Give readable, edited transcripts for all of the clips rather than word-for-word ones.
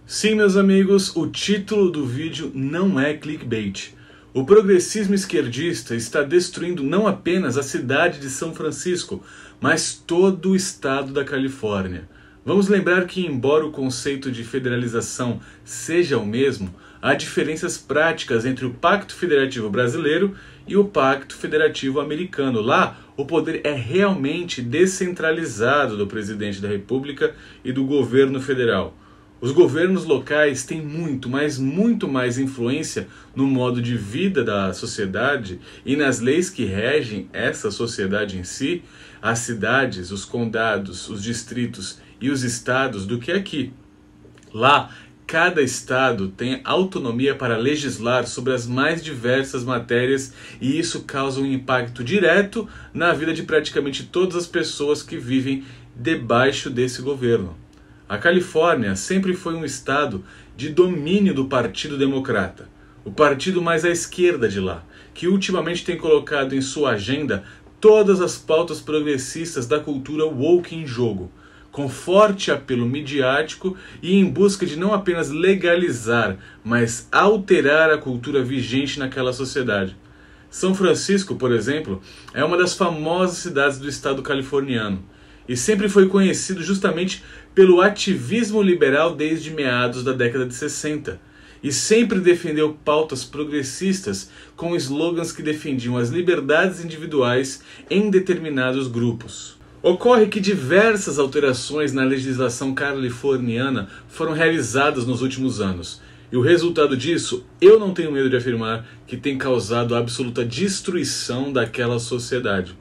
Sim, meus amigos, o título do vídeo não é clickbait. O progressismo esquerdista está destruindo não apenas a cidade de São Francisco, mas todo o estado da Califórnia. Vamos lembrar que, embora o conceito de federalização seja o mesmo, há diferenças práticas entre o Pacto Federativo Brasileiro e o Pacto Federativo Americano. Lá, o poder é realmente descentralizado do presidente da República e do governo federal. Os governos locais têm muito mais influência no modo de vida da sociedade e nas leis que regem essa sociedade em si, as cidades, os condados, os distritos e os estados, do que aqui. Lá, cada estado tem autonomia para legislar sobre as mais diversas matérias e isso causa um impacto direto na vida de praticamente todas as pessoas que vivem debaixo desse governo. A Califórnia sempre foi um estado de domínio do Partido Democrata, o partido mais à esquerda de lá, que ultimamente tem colocado em sua agenda todas as pautas progressistas da cultura woke em jogo, com forte apelo midiático e em busca de não apenas legalizar, mas alterar a cultura vigente naquela sociedade. São Francisco, por exemplo, é uma das famosas cidades do estado californiano e sempre foi conhecido justamente pelo ativismo liberal desde meados da década de 60 e sempre defendeu pautas progressistas com slogans que defendiam as liberdades individuais em determinados grupos. Ocorre que diversas alterações na legislação californiana foram realizadas nos últimos anos. E o resultado disso, eu não tenho medo de afirmar que tem causado a absoluta destruição daquela sociedade.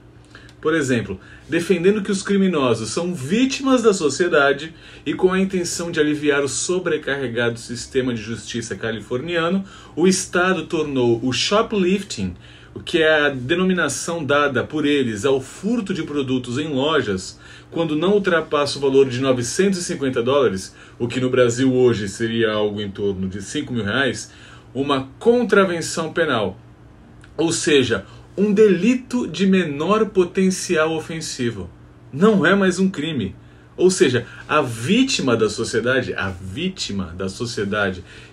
Por exemplo, defendendo que os criminosos são vítimas da sociedade e com a intenção de aliviar o sobrecarregado sistema de justiça californiano, o Estado tornou o shoplifting, o que é a denominação dada por eles ao furto de produtos em lojas, quando não ultrapassa o valor de $950, o que no Brasil hoje seria algo em torno de R$5.000, uma contravenção penal. Ou seja, um delito de menor potencial ofensivo. Não é mais um crime. Ou seja, a vítima da sociedade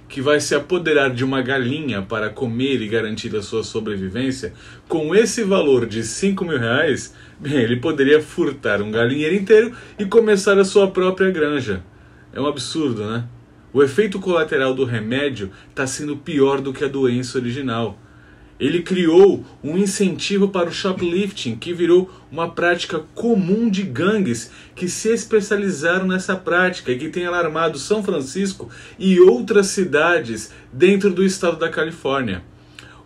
que vai se apoderar de uma galinha para comer e garantir a sua sobrevivência, com esse valor de R$5.000, bem, ele poderia furtar um galinheiro inteiro e começar a sua própria granja. É um absurdo, né? O efeito colateral do remédio está sendo pior do que a doença original. Ele criou um incentivo para o shoplifting, que virou uma prática comum de gangues que se especializaram nessa prática e que tem alarmado São Francisco e outras cidades dentro do estado da Califórnia.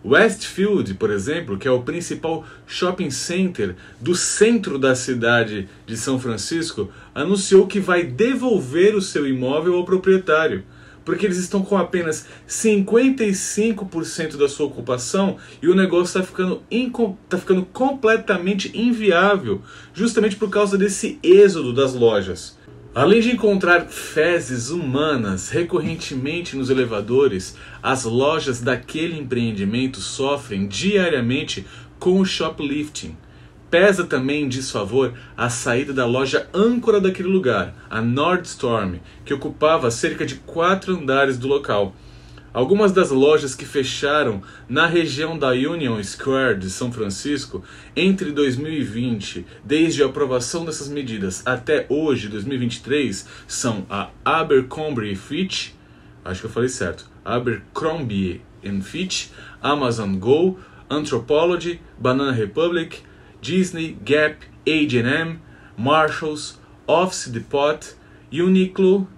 Westfield, por exemplo, que é o principal shopping center do centro da cidade de São Francisco, anunciou que vai devolver o seu imóvel ao proprietário, porque eles estão com apenas 55% da sua ocupação e o negócio está ficando completamente inviável, justamente por causa desse êxodo das lojas. Além de encontrar fezes humanas recorrentemente nos elevadores, as lojas daquele empreendimento sofrem diariamente com o shoplifting. Pesa também em desfavor a saída da loja âncora daquele lugar, a Nordstorm, que ocupava cerca de 4 andares do local. Algumas das lojas que fecharam na região da Union Square de São Francisco entre 2020, desde a aprovação dessas medidas até hoje, 2023, são a Abercrombie Fitch, acho que eu falei certo, Abercrombie Fitch, Amazon Go, Anthropologie, Banana Republic, Disney, Gap, H&M, Marshalls, Office Depot, Uniqlo,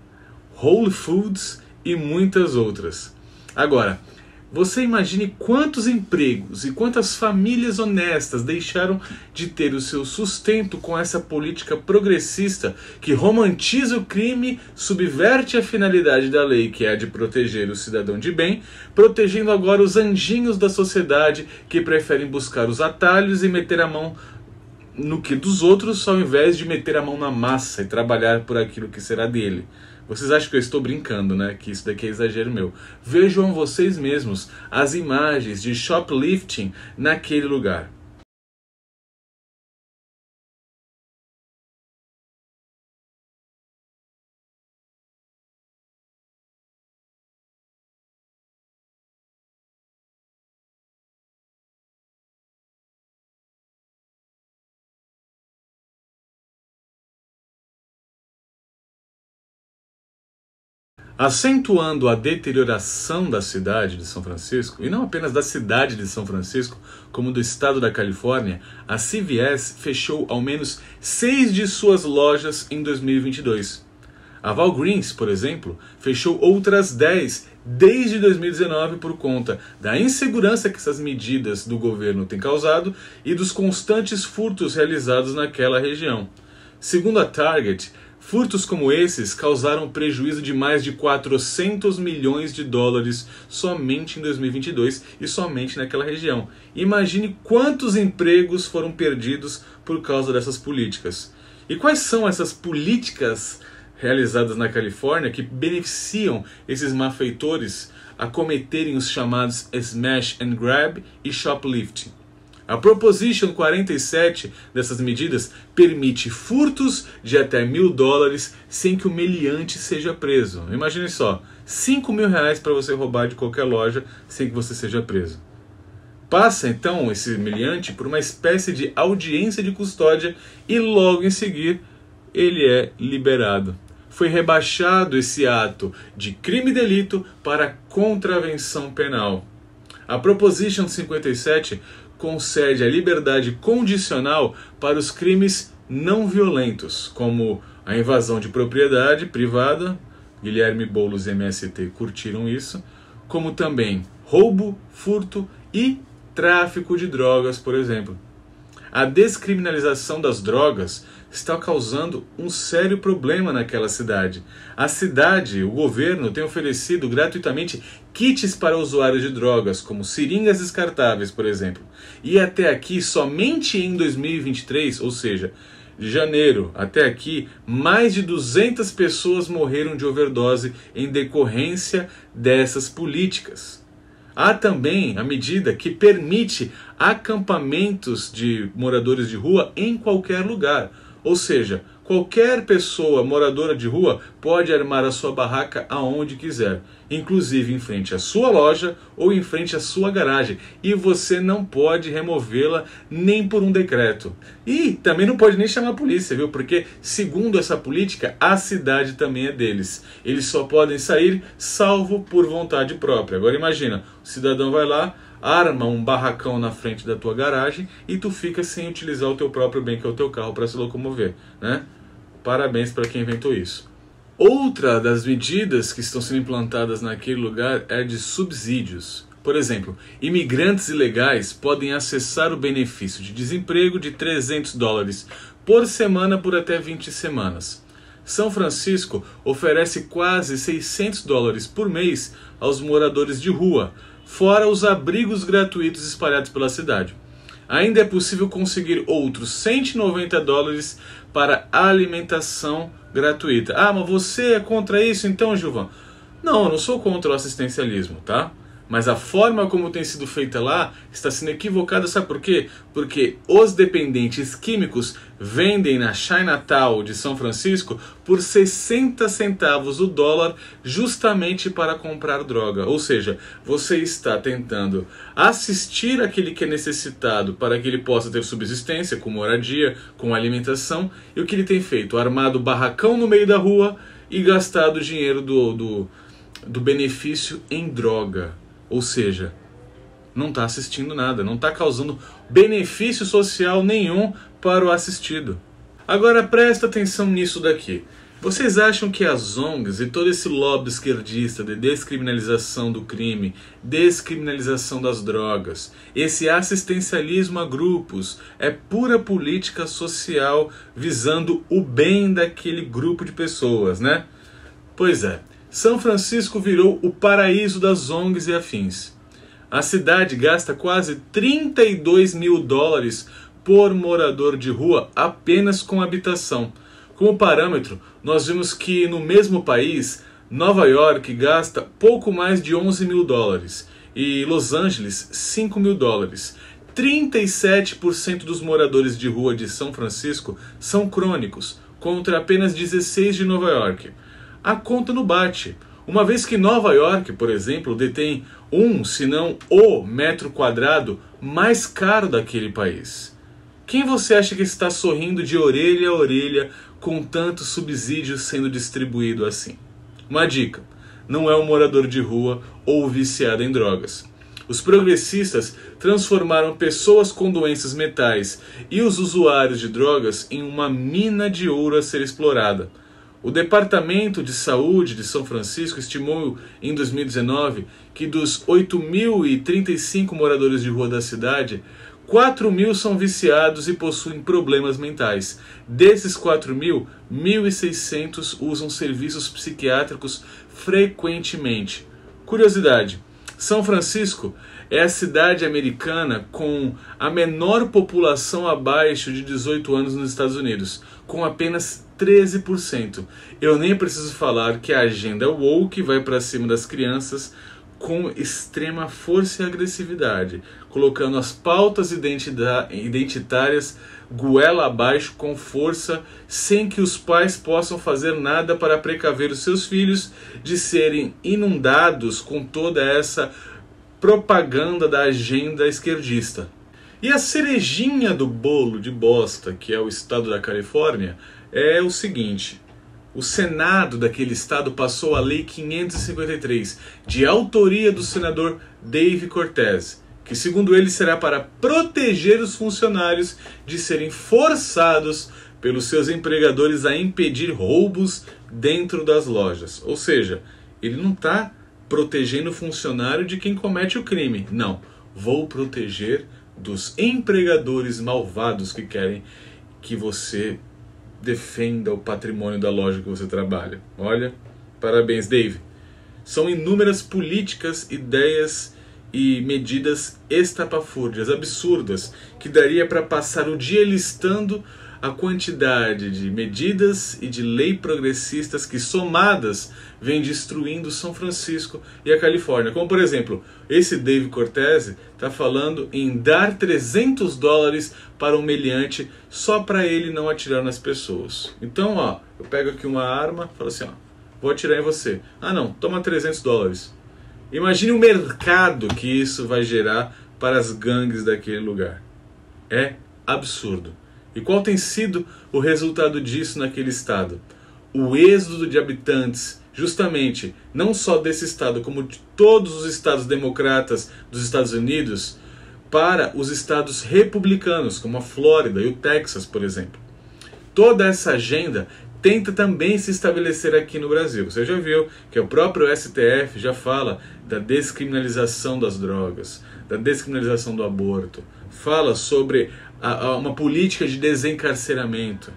Whole Foods e muitas outras. Agora, você imagine quantos empregos e quantas famílias honestas deixaram de ter o seu sustento com essa política progressista que romantiza o crime, subverte a finalidade da lei, que é a de proteger o cidadão de bem, protegendo agora os anjinhos da sociedade que preferem buscar os atalhos e meter a mão no que dos outros, ao invés de meter a mão na massa e trabalhar por aquilo que será dele. Vocês acham que eu estou brincando, né? Que isso daqui é exagero meu. Vejam vocês mesmos as imagens de shoplifting naquele lugar. Acentuando a deterioração da cidade de São Francisco, e não apenas da cidade de São Francisco, como do estado da Califórnia, a CVS fechou ao menos 6 de suas lojas em 2022. A Walgreens, por exemplo, fechou outras 10 desde 2019 por conta da insegurança que essas medidas do governo têm causado e dos constantes furtos realizados naquela região. Segundo a Target, furtos como esses causaram prejuízo de mais de 400 milhões de dólares somente em 2022 e somente naquela região. Imagine quantos empregos foram perdidos por causa dessas políticas. E quais são essas políticas realizadas na Califórnia que beneficiam esses malfeitores a cometerem os chamados smash and grab e shoplifting? A Proposition 47 dessas medidas permite furtos de até $1.000 sem que o meliante seja preso. Imagine só, R$5.000 para você roubar de qualquer loja sem que você seja preso. Passa então esse meliante por uma espécie de audiência de custódia e logo em seguida ele é liberado. Foi rebaixado esse ato de crime e delito para contravenção penal. A Proposition 57 concede a liberdade condicional para os crimes não violentos, como a invasão de propriedade privada, Guilherme Boulos e MST curtiram isso, como também roubo, furto e tráfico de drogas, por exemplo. A descriminalização das drogas está causando um sério problema naquela cidade. A cidade, o governo, tem oferecido gratuitamente kits para usuários de drogas, como seringas descartáveis, por exemplo. E até aqui, somente em 2023, ou seja, de janeiro até aqui, mais de 200 pessoas morreram de overdose em decorrência dessas políticas. Há também a medida que permite acampamentos de moradores de rua em qualquer lugar. Ou seja, qualquer pessoa moradora de rua pode armar a sua barraca aonde quiser, inclusive em frente à sua loja ou em frente à sua garagem, e você não pode removê-la nem por um decreto. E também não pode nem chamar a polícia, viu? Porque, segundo essa política, a cidade também é deles. Eles só podem sair salvo por vontade própria. Agora imagina, o cidadão vai lá, arma um barracão na frente da tua garagem e tu fica sem utilizar o teu próprio bem, que é o teu carro, para se locomover, né? Parabéns para quem inventou isso. Outra das medidas que estão sendo implantadas naquele lugar é de subsídios. Por exemplo, imigrantes ilegais podem acessar o benefício de desemprego de $300 por semana por até 20 semanas. São Francisco oferece quase $600 por mês aos moradores de rua, fora os abrigos gratuitos espalhados pela cidade. Ainda é possível conseguir outros $190 para alimentação gratuita. Ah, mas você é contra isso então, Gilvan? Não, eu não sou contra o assistencialismo, tá? Mas a forma como tem sido feita lá está sendo equivocada, sabe por quê? Porque os dependentes químicos vendem na Chinatown de São Francisco por 60 centavos o dólar justamente para comprar droga. Ou seja, você está tentando assistir aquele que é necessitado para que ele possa ter subsistência, com moradia, com alimentação, e o que ele tem feito? Armado barracão no meio da rua e gastado o dinheiro do benefício em droga. Ou seja, não está assistindo nada, não está causando benefício social nenhum para o assistido. Agora presta atenção nisso daqui. Vocês acham que as ONGs e todo esse lobby esquerdista de descriminalização do crime, descriminalização das drogas, esse assistencialismo a grupos, é pura política social visando o bem daquele grupo de pessoas, né? Pois é. São Francisco virou o paraíso das ONGs e afins. A cidade gasta quase $32 mil por morador de rua apenas com habitação. Como parâmetro, nós vimos que no mesmo país, Nova York gasta pouco mais de $11 mil e Los Angeles $5 mil. 37% dos moradores de rua de São Francisco são crônicos, contra apenas 16% de Nova York. A conta não bate, uma vez que Nova York, por exemplo, detém se não o metro quadrado mais caro daquele país. Quem você acha que está sorrindo de orelha a orelha com tantos subsídios sendo distribuído assim? Uma dica: não é um morador de rua ou viciado em drogas. Os progressistas transformaram pessoas com doenças mentais e os usuários de drogas em uma mina de ouro a ser explorada. O Departamento de Saúde de São Francisco estimou em 2019 que dos 8.035 moradores de rua da cidade, 4.000 são viciados e possuem problemas mentais. Desses 4.000, 1.600 usam serviços psiquiátricos frequentemente. Curiosidade: São Francisco é a cidade americana com a menor população abaixo de 18 anos nos Estados Unidos, com apenas 13%. Eu nem preciso falar que a agenda woke vai para cima das crianças com extrema força e agressividade, colocando as pautas identitárias goela abaixo com força, sem que os pais possam fazer nada para precaver os seus filhos de serem inundados com toda essa propaganda da agenda esquerdista. E a cerejinha do bolo de bosta, que é o estado da Califórnia, é o seguinte: o Senado daquele estado passou a Lei 553, de autoria do senador Dave Cortez, que segundo ele será para proteger os funcionários de serem forçados pelos seus empregadores a impedir roubos dentro das lojas. Ou seja, ele não está protegendo o funcionário de quem comete o crime. Não, vou proteger dos empregadores malvados que querem que você defenda o patrimônio da loja que você trabalha. Olha, parabéns, Dave. São inúmeras políticas, ideias e medidas estapafúrdias, absurdas, que daria para passar o dia listando a quantidade de medidas e de lei progressistas que, somadas, vem destruindo São Francisco e a Califórnia. Como, por exemplo, esse Dave Cortez está falando em dar $300 para um meliante só para ele não atirar nas pessoas. Então, ó, eu pego aqui uma arma e falo assim, ó, vou atirar em você. Ah não, toma $300. Imagine o mercado que isso vai gerar para as gangues daquele lugar. É absurdo. E qual tem sido o resultado disso naquele estado? O êxodo de habitantes, justamente, não só desse estado, como de todos os estados democratas dos Estados Unidos, para os estados republicanos, como a Flórida e o Texas, por exemplo. Toda essa agenda tenta também se estabelecer aqui no Brasil. Você já viu que o próprio STF já fala da descriminalização das drogas, da descriminalização do aborto, fala sobre uma política de desencarceramento.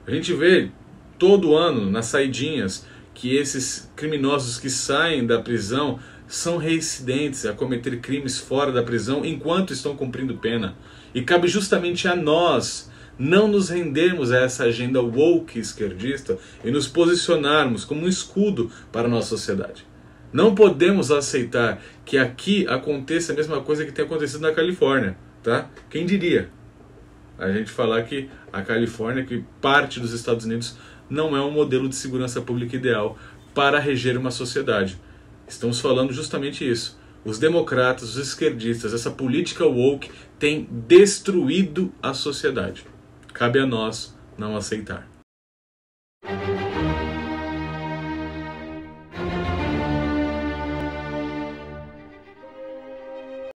A gente vê todo ano nas saidinhas que esses criminosos que saem da prisão são reincidentes a cometer crimes fora da prisão enquanto estão cumprindo pena. E cabe justamente a nós não nos rendermos a essa agenda woke esquerdista e nos posicionarmos como um escudo para a nossa sociedade. Não podemos aceitar que aqui aconteça a mesma coisa que tem acontecido na Califórnia, tá? Quem diria? A gente falar que a Califórnia, que parte dos Estados Unidos, não é um modelo de segurança pública ideal para reger uma sociedade. Estamos falando justamente isso. Os democratas, os esquerdistas, essa política woke tem destruído a sociedade. Cabe a nós não aceitar.